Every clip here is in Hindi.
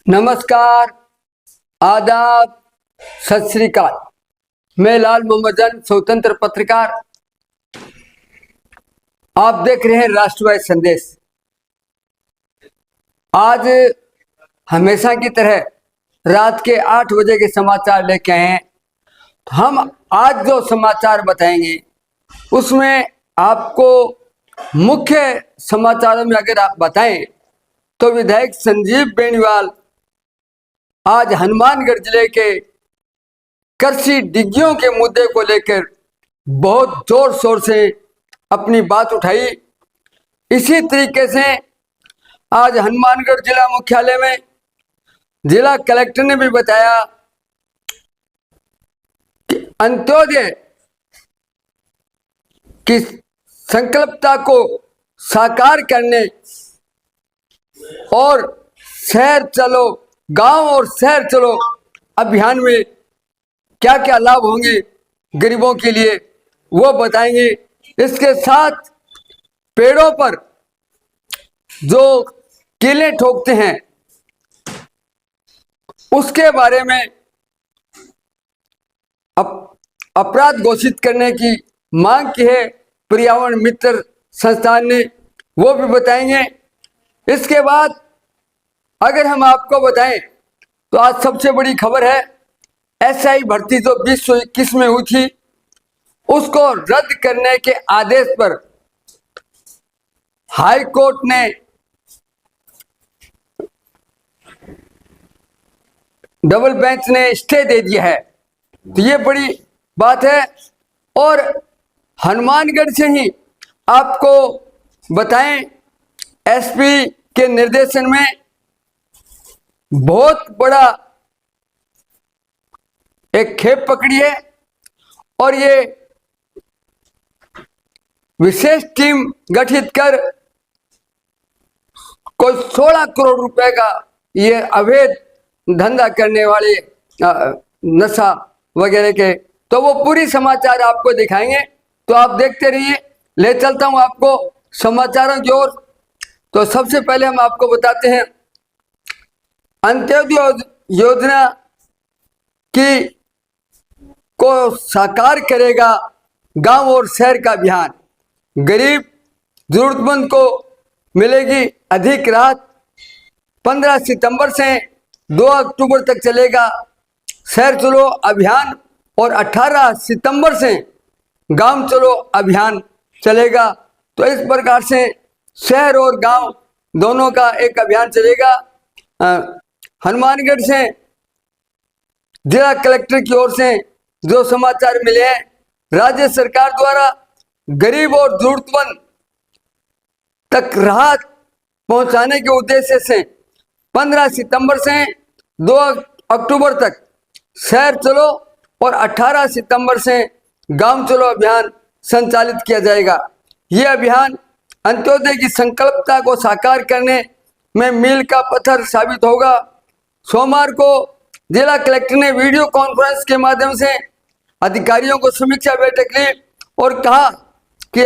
नमस्कार, आदाब, सत श्री अकाल। मैं लाल मोहम्मद स्वतंत्र पत्रकार। आप देख रहे हैं राष्ट्रवादी संदेश। आज हमेशा की तरह रात के 8 बजे के समाचार लेके आए हैं। हम आज जो समाचार बताएंगे उसमें आपको मुख्य समाचारों में अगर आप बताएं तो विधायक संजीव बेनीवाल आज हनुमानगढ़ जिले के कृषि डिग्गियों के मुद्दे को लेकर बहुत जोर शोर से अपनी बात उठाई। इसी तरीके से आज हनुमानगढ़ जिला मुख्यालय में जिला कलेक्टर ने भी बताया कि अंत्योदय की संकल्पता को साकार करने और शहर चलो गांव और शहर चलो अभियान में क्या क्या लाभ होंगे गरीबों के लिए वो बताएंगे। इसके साथ पेड़ों पर जो कीलें ठोकते हैं उसके बारे में अपराध घोषित करने की मांग की है पर्यावरण मित्र संस्थान ने, वो भी बताएंगे। इसके बाद अगर हम आपको बताएं तो आज सबसे बड़ी खबर है एसआई भर्ती जो 2021 में हुई थी उसको रद्द करने के आदेश पर हाई कोर्ट ने डबल बेंच ने स्टे दे दिया है। तो ये बड़ी बात है। और हनुमानगढ़ से ही आपको बताएं एसपी के निर्देशन में बहुत बड़ा एक खेप पकड़ी है और ये विशेष टीम गठित कर कोई 16 करोड़ रुपए का ये अवैध धंधा करने वाले नशा वगैरह के, तो वो पूरी समाचार आपको दिखाएंगे। तो आप देखते रहिए। ले चलता हूं आपको समाचारों की ओर। तो सबसे पहले हम आपको बताते हैं अंत्योदय योजना की को साकार करेगा गांव और शहर का अभियान। गरीब जरूरतमंद को मिलेगी अधिक राहत। 15 सितंबर से 2 अक्टूबर तक चलेगा शहर चलो अभियान और 18 सितंबर से गांव चलो अभियान चलेगा। तो इस प्रकार से शहर और गांव दोनों का एक अभियान चलेगा। हनुमानगढ़ से जिला कलेक्टर की ओर से जो समाचार मिले हैं, राज्य सरकार द्वारा गरीब और जरूरतमंद तक राहत पहुंचाने के उद्देश्य से 15 सितंबर से 2 अक्टूबर तक शहर चलो और 18 सितंबर से गांव चलो अभियान संचालित किया जाएगा। यह अभियान अंत्योदय की संकल्पता को साकार करने में मील का पत्थर साबित होगा। सोमवार को जिला कलेक्टर ने वीडियो कॉन्फ्रेंस के माध्यम से अधिकारियों को समीक्षा बैठक ली और कहा कि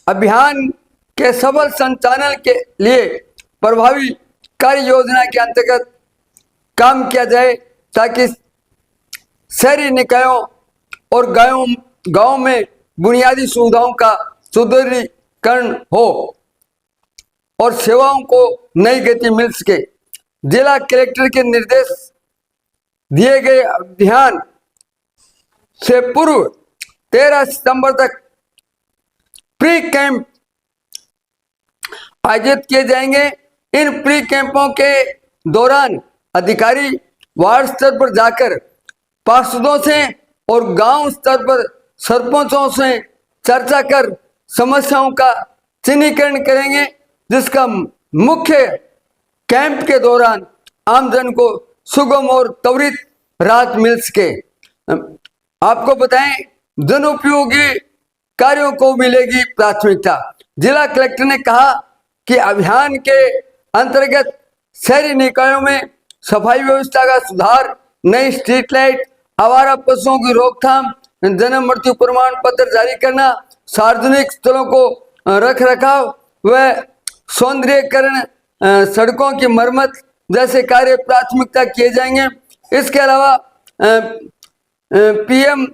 अभियान के सफल संचालन के लिए प्रभावी कार्य योजना के अंतर्गत काम किया जाए ताकि शहरी निकायों और गांव में बुनियादी सुविधाओं का सुदृढ़ीकरण हो और सेवाओं को नई गति मिल सके। जिला कलेक्टर के निर्देश दिए गए अभियान से पूर्व 13 सितंबर तक प्री कैंप आयोजित किए जाएंगे। इन प्री कैंपों के दौरान अधिकारी वार्ड स्तर पर जाकर पार्षदों से और गांव स्तर पर सरपंचों से चर्चा कर समस्याओं का चिन्हीकरण करेंगे, जिसका मुख्य कैंप के दौरान आमजन को सुगम और त्वरित राहत मिल सके। आपको बताएं जनोपयोगी कार्यों को मिलेगी प्राथमिकता। जिला कलेक्टर ने कहा कि अभियान के अंतर्गत शहरी निकायों में सफाई व्यवस्था का सुधार, नई स्ट्रीट लाइट, आवारा पशुओं की रोकथाम, जन्म मृत्यु प्रमाण पत्र जारी करना, सार्वजनिक स्थलों को रख रखाव व सौंदर्यीकरण, सड़कों की मरम्मत, जैसे कार्य प्राथमिकता किए जाएंगे। इसके अलावा पीएम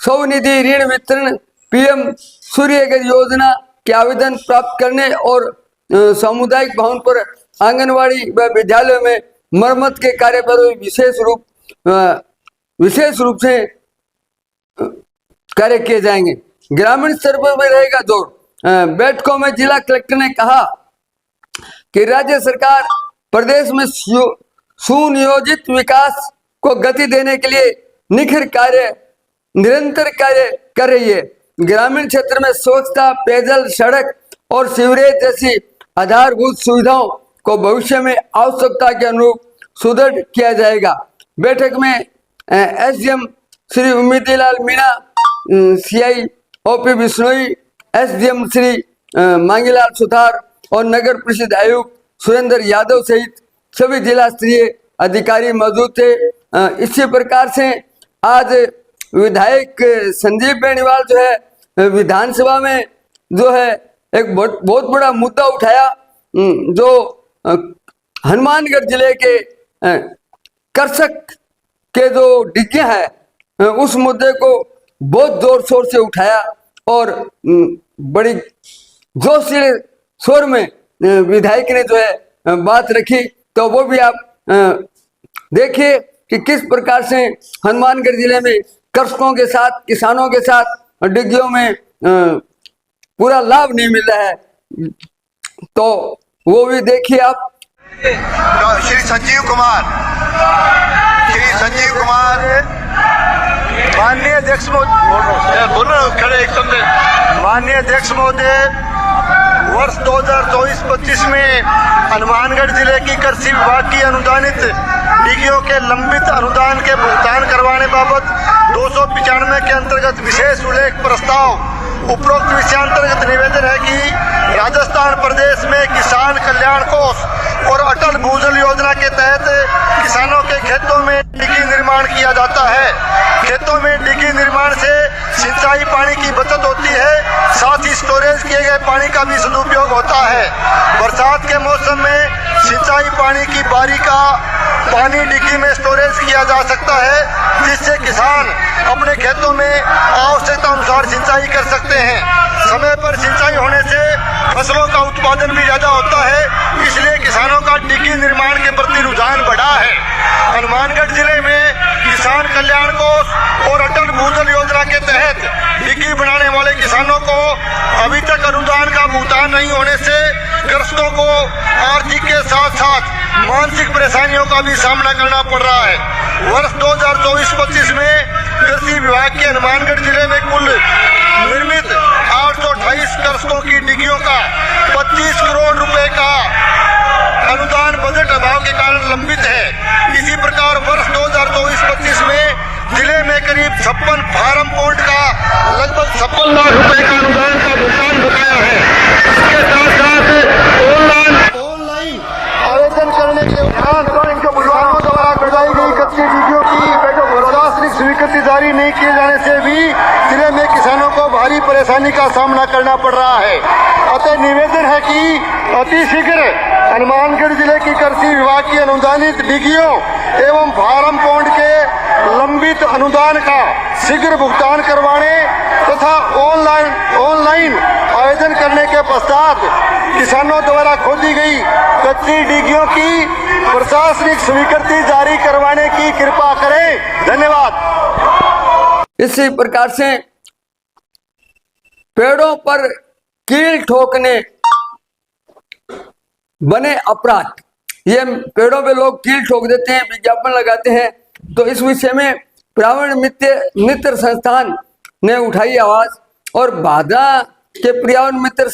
स्वनिधि ऋण वितरण, पीएम सूर्यघर योजना के आवेदन प्राप्त करने और सामुदायिक भवन पर आंगनवाड़ी व विद्यालयों में मरम्मत के कार्य पर विशेष रूप से कार्य किए जाएंगे। ग्रामीण स्तर पर भी रहेगा जोर। बैठकों में जिला कलेक्टर ने कहा कि राज्य सरकार प्रदेश में सुनियोजित विकास को गति देने के लिए निरंतर कार्य कर रही है। ग्रामीण क्षेत्र में स्वच्छता, पेयजल, सड़क और सीवरेज जैसी आधारभूत सुविधाओं को भविष्य में आवश्यकता के अनुरूप सुदृढ़ किया जाएगा। बैठक में SDM Shri Ummedlal Meena, CI OP Bishnoi, SDM Shri Mangilal Suthar और नगर परिषद आयुक्त सुरेंद्र यादव सहित सभी जिला स्तरीय अधिकारी मौजूद थे। इसी प्रकार से आज विधायक संजीव बेनीवाल जो है विधानसभा में जो है एक बहुत बड़ा मुद्दा उठाया, जो हनुमानगढ़ जिले के करसक के जो डिग्गियां हैं उस मुद्दे को बहुत जोर शोर से उठाया और बड़ी जोशीले स्वर में विधायक ने जो है बात रखी। तो वो भी आप देखिए कि किस प्रकार से हनुमानगढ़ जिले में कृषकों के साथ, किसानों के साथ डिग्गियों में पूरा लाभ नहीं मिल रहा है। तो वो भी देखिए आप। श्री संजीव कुमार माननीय अध्यक्ष महोदय, वर्ष 2024-25 में हनुमानगढ़ जिले की कृषि विभाग की अनुदानित डिग्गियों के लंबित अनुदान के भुगतान करवाने बाबत 295 के अंतर्गत विशेष उल्लेख प्रस्ताव। उपरोक्त विषयांतर्गत निवेदन है कि राजस्थान प्रदेश में किसान कल्याण कोष और अटल भूजल योजना के तहत किसानों के खेतों में डिग्गी निर्माण किया जाता है। खेतों में डिग्गी निर्माण से सिंचाई पानी की बचत होती है, साथ ही स्टोरेज किए गए पानी का भी सदुपयोग होता है। बरसात के मौसम में सिंचाई पानी की बारी का पानी डिग्गी में स्टोरेज किया जा सकता है, जिससे किसान अपने खेतों में आवश्यकता अनुसार सिंचाई कर सकते हैं। समय पर सिंचाई होने से फसलों का उत्पादन भी ज्यादा होता है, इसलिए किसानों का डिग्गी निर्माण के प्रति रुझान बढ़ा है। हनुमानगढ़ जिले में किसान कल्याण कोष और अटल भूजल योजना के तहत डिग्गी बनाने वाले किसानों को अभी तक अनुदान का भुगतान नहीं होने से कृषकों को आर्थिक के साथ साथ मानसिक परेशानियों का भी सामना करना पड़ रहा है। वर्ष 2024-25 में कृषि विभाग के हनुमानगढ़ जिले में कुल निर्मित 828 कृषकों की डिग्गियों का 25 करोड़ रुपए का अनुदान बजट अभाव के कारण लंबित है। इसी प्रकार वर्ष 2024-25 में जिले में करीब 56 फार्म पोर्ट का लगभग 56 लाख रुपए का अनुदान का भुगतान बकाया है। इसके साथ साथ ऑनलाइन आवेदन करने के उपरांत किसानों द्वारा बढ़ाई गई कच्ची डिग्गियों की प्रशासनिक स्वीकृति जारी नहीं किए जाने से भी जिले में किसानों को भारी परेशानी का सामना करना पड़ रहा है। अतः निवेदन है कि अति शीघ्र हनुमानगढ़ जिले की कृषि विभाग की अनुदानित डिग्गियों एवं फार्म पॉन्ड के लंबित अनुदान का शीघ्र भुगतान करवाने तथा ऑनलाइन आवेदन करने के पश्चात किसानों द्वारा खोदी गई कच्ची डिग्गियों की प्रशासनिक स्वीकृति जारी करवाने की कृपा करें। धन्यवाद। इसी प्रकार से पेड़ों पर कील ठोकने बने अपराध, ये पेड़ों पे लोग कील ठोक देते हैं, विज्ञापन लगाते हैं। तो इस विषय में पर्यावरण मित्र संस्थान ने उठाई आवाज और बाधा के पर्यावरण मित्र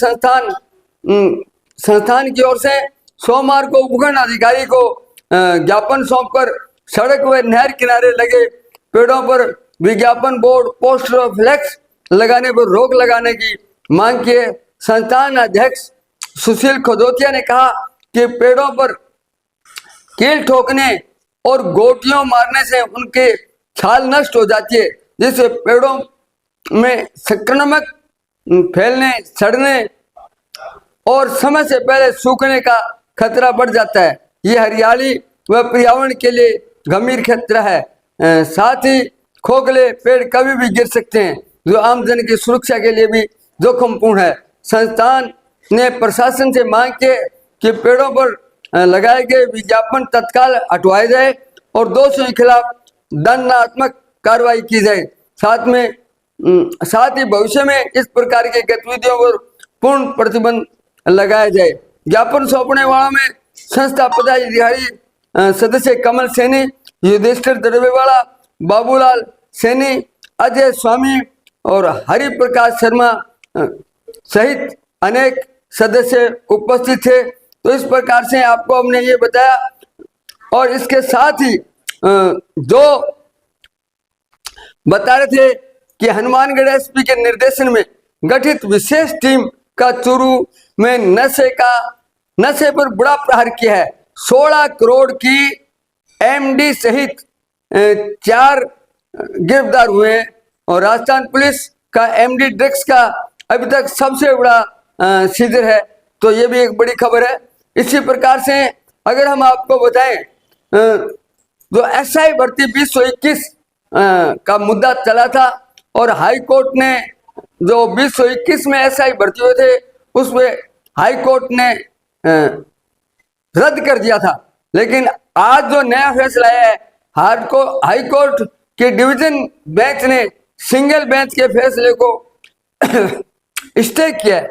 संस्थान की ओर से सोमवार को उपखंड अधिकारी को ज्ञापन सौंपकर सड़क व नहर किनारे लगे पेड़ों पर विज्ञापन बोर्ड, पोस्टर और फ्लैक्स लगाने पर रोक लगाने की मांग की है। संस्थान अध्यक्ष सुशील खजोतिया ने कहा कि पेड़ों पर कील ठोकने और गोटियों मारने से उनके छाल नष्ट हो जाती है, जिससे पेड़ों में संक्रमण फैलने, सड़ने और समय से पहले सूखने का खतरा बढ़ जाता है। ये हरियाली व पर्यावरण के लिए गंभीर खतरा है। साथ ही खोखले पेड़ कभी भी गिर सकते हैं, जो आमजन की सुरक्षा के लिए भी जोखिमपूर्ण है। संस्थान ने प्रशासन से मांग की कि पेड़ों पर लगाए गए विज्ञापन तत्काल हटवाए जाए और दोषियों के खिलाफ दंडात्मक कार्रवाई की जाए। साथ ही भविष्य में इस प्रकार की गतिविधियों पर पूर्ण प्रतिबंध लगाया जाए। ज्ञापन सौंपने वालों में संस्था पदाधिकारी सदस्य कमल सैनी, युधिष्ठिर दड़बेवाला, बाबूलाल सैनी, अजय स्वामी और हरि प्रकाश शर्मा सहित अनेक सदस्य उपस्थित थे। तो इस प्रकार से आपको हमने ये बताया और इसके साथ ही जो बता रहे थे कि हनुमानगढ़ एसपी के निर्देशन में गठित विशेष टीम का चूरू में नशे पर बड़ा प्रहार किया है। 16 करोड़ की एमडी सहित 4 गिरफ्तार हुए हैं और राजस्थान पुलिस का एमडी ड्रग्स का अभी तक सबसे बड़ा सीजर है। तो ये भी एक बड़ी खबर है। इसी प्रकार से अगर हम आपको बताएं, जो एसआई भर्ती 2021 का मुद्दा चला था और हाई कोर्ट ने जो 2021 में एसआई भर्ती हुए थे उसमें हाई कोर्ट ने रद्द कर दिया था, लेकिन आज जो नया फैसला है हाई कोर्ट के डिवीजन बेंच ने सिंगल बेंच के फैसले को स्टे किया है।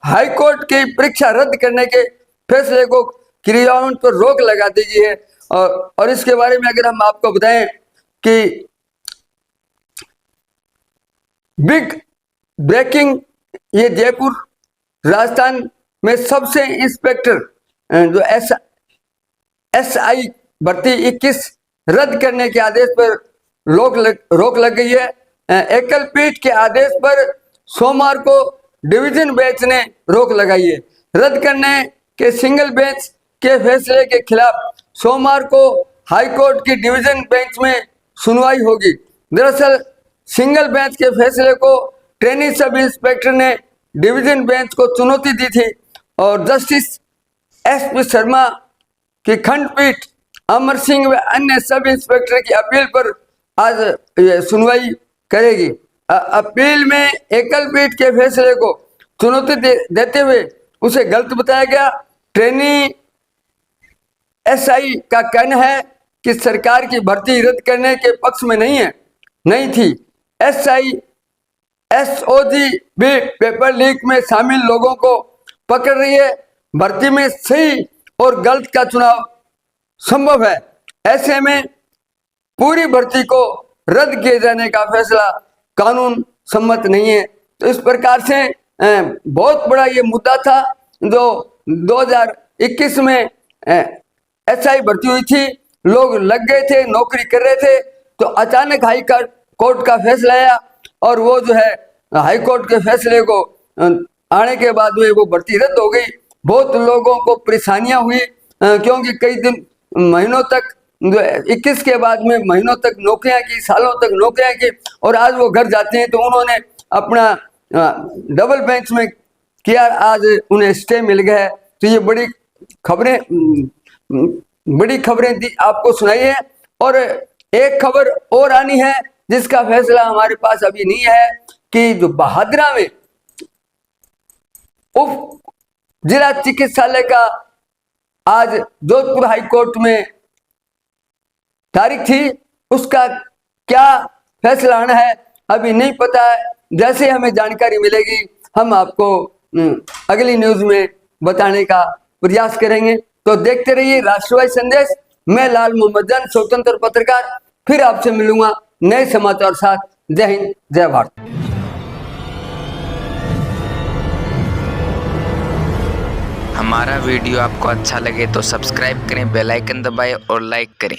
हाई कोर्ट की परीक्षा रद्द करने के फैसले को क्रियान्वयन पर रोक लगा दी गई है। और इसके बारे में अगर हम आपको बताएं कि बिग ब्रेकिंग, ये जयपुर राजस्थान में सबसे इंस्पेक्टर जो एसआई भर्ती 21 रद्द करने के आदेश पर रोक लग गई है। एकल पीठ के आदेश पर सोमवार को डिवीजन बेंच ने रोक लगाई है। रद्द करने के सिंगल बेंच के फैसले के खिलाफ सोमवार को हाई कोर्ट की डिवीजन बेंच में सुनवाई होगी। दरअसल सिंगल बेंच के फैसले को ट्रेनी सब इंस्पेक्टर ने डिवीजन बेंच को चुनौती दी थी और जस्टिस एसपी शर्मा की खंडपीठ अमर सिंह व अन्य सब इंस्पेक्टर की अपील पर आज सुनवाई करेगी। अपील में एकल पीठ के फैसले को चुनौती देते हुए उसे गलत बताया गया। ट्रेनी एसआई का कहना है कि सरकार की भर्ती रद्द करने के पक्ष में नहीं थी। एसओजी भी पेपर लीक में शामिल लोगों को पकड़ रही है। भर्ती में सही और गलत का चुनाव संभव है। ऐसे में पूरी भर्ती को रद्द किए जाने का फैसला कानून सम्मत नहीं है। तो इस प्रकार से बहुत बड़ा ये मुद्दा था जो 2021 में एसआई भर्ती हुई थी, लोग लग गए थे, नौकरी कर रहे थे, तो अचानक हाई कोर्ट का फैसला आया और वो जो है हाई कोर्ट के फैसले को आने के बाद में वो भर्ती रद्द हो गई। बहुत लोगों को परेशानियां हुई क्योंकि कई दिन महीनों तक 21 के बाद में महीनों तक नौकरियां की, सालों तक नौकरियां की और आज वो घर जाते हैं तो उन्होंने अपना डबल बेंच में किया, आज उन्हें स्टे मिल गया है। तो ये बड़ी खबरें आपको सुनाई है। और एक खबर और आनी है जिसका फैसला हमारे पास अभी नहीं है कि जो बहादुरा में उप जिला चिकित्सालय का आज जोधपुर हाई कोर्ट में तारीख थी, उसका क्या फैसला आना है अभी नहीं पता है। जैसे हमें जानकारी मिलेगी हम आपको अगली न्यूज में बताने का प्रयास करेंगे। तो देखते रहिए राष्ट्रवादी संदेश। मैं लाल मोहम्मद जान, स्वतंत्र पत्रकार, फिर आपसे मिलूंगा नए समाचार साथ। जय हिंद, जय भारत। हमारा वीडियो आपको अच्छा लगे तो सब्सक्राइब करें, बेल आइकन दबाएं और लाइक करें।